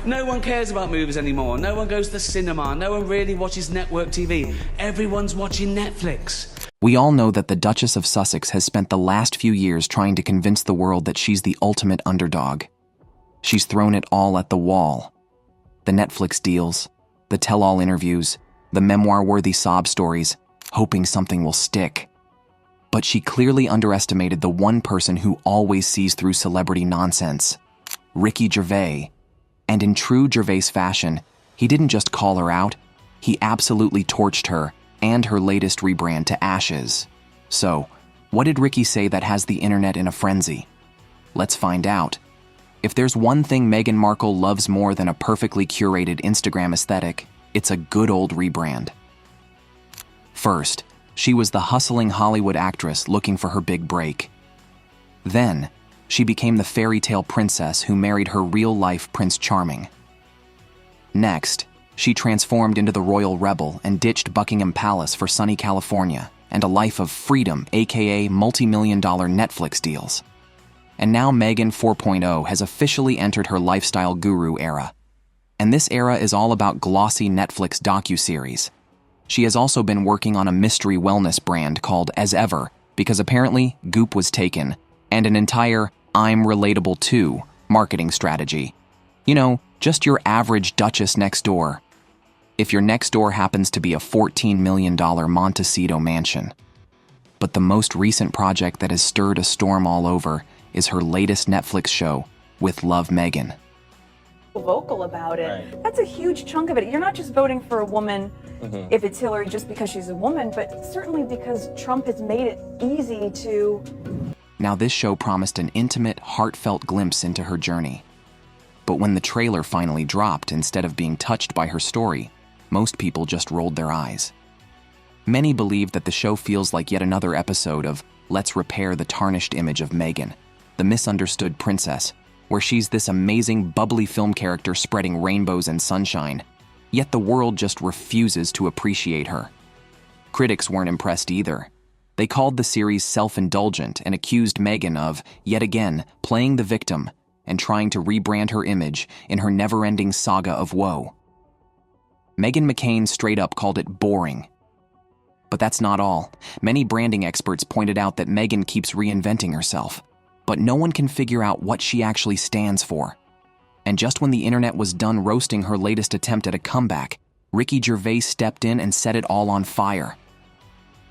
No one cares about movies anymore. No one goes to the cinema. No one really watches network TV. Everyone's watching Netflix. We all know that the Duchess of Sussex has spent the last few years trying to convince the world that she's the ultimate underdog. She's thrown it all at the wall. The Netflix deals, the tell-all interviews, the memoir-worthy sob stories, hoping something will stick. But she clearly underestimated the one person who always sees through celebrity nonsense, Ricky Gervais. And in true Gervais fashion, he didn't just call her out, he absolutely torched her and her latest rebrand to ashes. So, what did Ricky say that has the internet in a frenzy? Let's find out. If there's one thing Meghan Markle loves more than a perfectly curated Instagram aesthetic, it's a good old rebrand. First, she was the hustling Hollywood actress looking for her big break. Then, she became the fairy tale princess who married her real-life Prince Charming. Next, she transformed into the royal rebel and ditched Buckingham Palace for sunny California and a life of freedom, aka multi-million-dollar Netflix deals. And now Meghan 4.0 has officially entered her lifestyle guru era. And this era is all about glossy Netflix docuseries. She has also been working on a mystery wellness brand called As Ever, because apparently Goop was taken, and an entire I'm relatable too marketing strategy. You know, just your average Duchess next door. If your next door happens to be a $14 million Montecito mansion. But the most recent project that has stirred a storm all over is her latest Netflix show, With Love Meghan. Vocal about it. That's a huge chunk of it. You're not just voting for a woman if it's Hillary just because she's a woman, but certainly because Trump has made it easy to... Now this show promised an intimate, heartfelt glimpse into her journey. But when the trailer finally dropped, instead of being touched by her story, most people just rolled their eyes. Many believe that the show feels like yet another episode of Let's Repair the Tarnished Image of Meghan, the misunderstood princess, where she's this amazing, bubbly film character spreading rainbows and sunshine, yet the world just refuses to appreciate her. Critics weren't impressed either. They called the series self-indulgent and accused Meghan of, yet again, playing the victim and trying to rebrand her image in her never-ending saga of woe. Meghan McCain straight up called it boring. But that's not all. Many branding experts pointed out that Meghan keeps reinventing herself, but no one can figure out what she actually stands for. And just when the internet was done roasting her latest attempt at a comeback, Ricky Gervais stepped in and set it all on fire.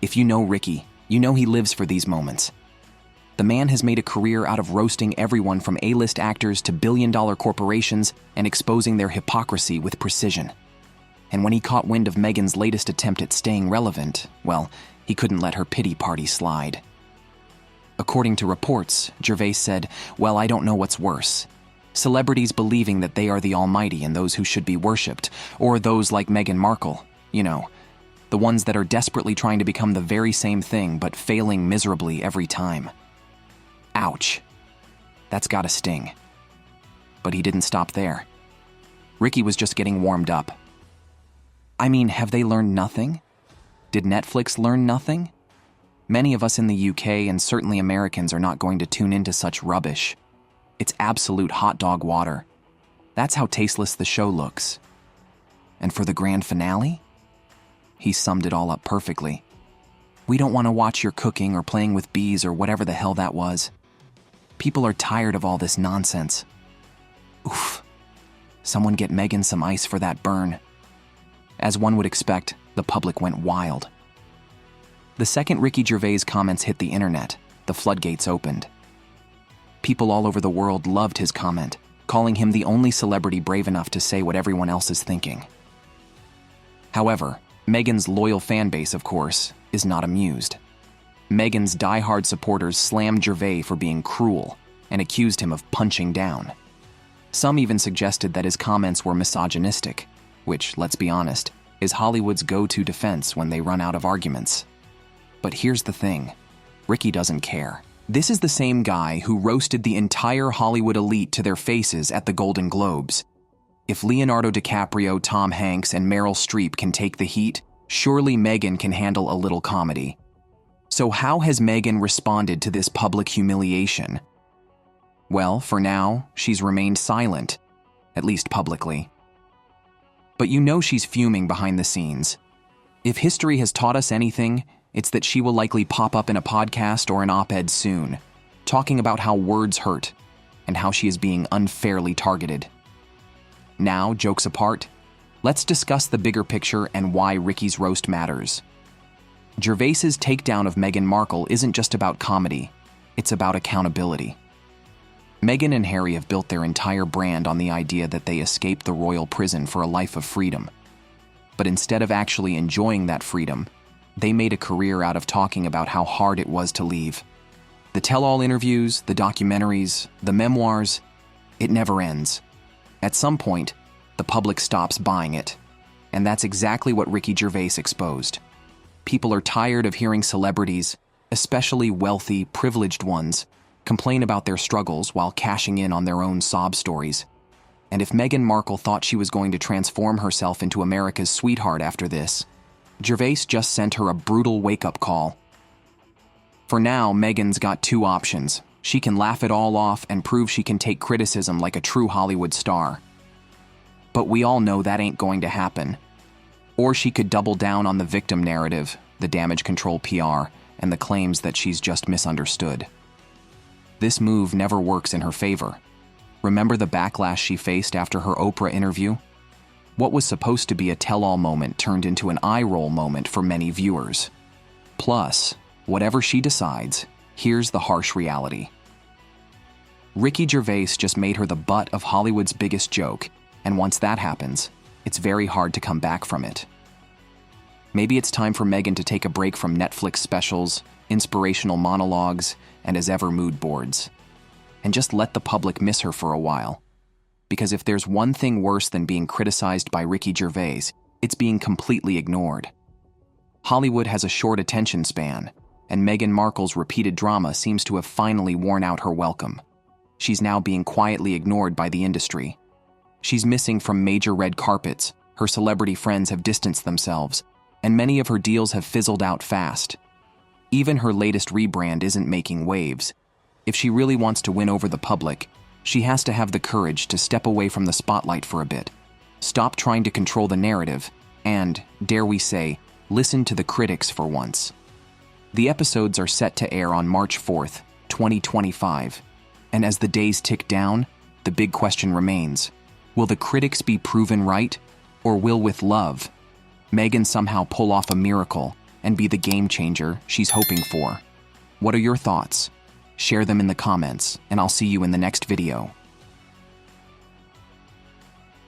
If you know Ricky, you know he lives for these moments. The man has made a career out of roasting everyone from A-list actors to billion-dollar corporations and exposing their hypocrisy with precision. And when he caught wind of Meghan's latest attempt at staying relevant, well, he couldn't let her pity party slide. According to reports, Gervais said, "Well, I don't know what's worse. Celebrities believing that they are the almighty and those who should be worshipped, or those like Meghan Markle, you know, the ones that are desperately trying to become the very same thing but failing miserably every time." Ouch. That's gotta sting. But he didn't stop there. Ricky was just getting warmed up. I mean, have they learned nothing? Did Netflix learn nothing? Many of us in the UK and certainly Americans are not going to tune into such rubbish. It's absolute hot dog water. That's how tasteless the show looks. And for the grand finale? He summed it all up perfectly. We don't want to watch your cooking or playing with bees or whatever the hell that was. People are tired of all this nonsense. Oof. Someone get Meghan some ice for that burn. As one would expect, the public went wild. The second Ricky Gervais' comments hit the internet, the floodgates opened. People all over the world loved his comment, calling him the only celebrity brave enough to say what everyone else is thinking. However, Meghan's loyal fan base, of course, is not amused. Meghan's die-hard supporters slammed Gervais for being cruel and accused him of punching down. Some even suggested that his comments were misogynistic, which, let's be honest, is Hollywood's go-to defense when they run out of arguments. But here's the thing, Ricky doesn't care. This is the same guy who roasted the entire Hollywood elite to their faces at the Golden Globes. If Leonardo DiCaprio, Tom Hanks, and Meryl Streep can take the heat, surely Meghan can handle a little comedy. So how has Meghan responded to this public humiliation? Well, for now, she's remained silent. at least publicly. But you know she's fuming behind the scenes. If history has taught us anything, it's that she will likely pop up in a podcast or an op-ed soon, talking about how words hurt and how she is being unfairly targeted. Now, jokes apart, let's discuss the bigger picture and why Ricky's roast matters. Gervais's takedown of Meghan Markle isn't just about comedy, it's about accountability. Meghan and Harry have built their entire brand on the idea that they escaped the royal prison for a life of freedom. But instead of actually enjoying that freedom, they made a career out of talking about how hard it was to leave. The tell-all interviews, the documentaries, the memoirs, it never ends. At some point, the public stops buying it. And that's exactly what Ricky Gervais exposed. People are tired of hearing celebrities, especially wealthy, privileged ones, complain about their struggles while cashing in on their own sob stories. And if Meghan Markle thought she was going to transform herself into America's sweetheart after this, Gervais just sent her a brutal wake-up call. For now, Meghan's got two options. She can laugh it all off and prove she can take criticism like a true Hollywood star. But we all know that ain't going to happen. Or she could double down on the victim narrative, the damage control PR, and the claims that she's just misunderstood. This move never works in her favor. Remember the backlash she faced after her Oprah interview? What was supposed to be a tell-all moment turned into an eye-roll moment for many viewers. Plus, whatever she decides, here's the harsh reality. Ricky Gervais just made her the butt of Hollywood's biggest joke, and once that happens, it's very hard to come back from it. Maybe it's time for Meghan to take a break from Netflix specials, inspirational monologues, and as ever mood boards, and just let the public miss her for a while. Because if there's one thing worse than being criticized by Ricky Gervais, it's being completely ignored. Hollywood has a short attention span, and Meghan Markle's repeated drama seems to have finally worn out her welcome. She's now being quietly ignored by the industry. She's missing from major red carpets, her celebrity friends have distanced themselves, and many of her deals have fizzled out fast. Even her latest rebrand isn't making waves. If she really wants to win over the public, she has to have the courage to step away from the spotlight for a bit, stop trying to control the narrative, and, dare we say, listen to the critics for once. The episodes are set to air on March 4th, 2025, and as the days tick down, the big question remains, will the critics be proven right, or will with love, Meghan somehow pull off a miracle and be the game changer she's hoping for? What are your thoughts? Share them in the comments, and I'll see you in the next video.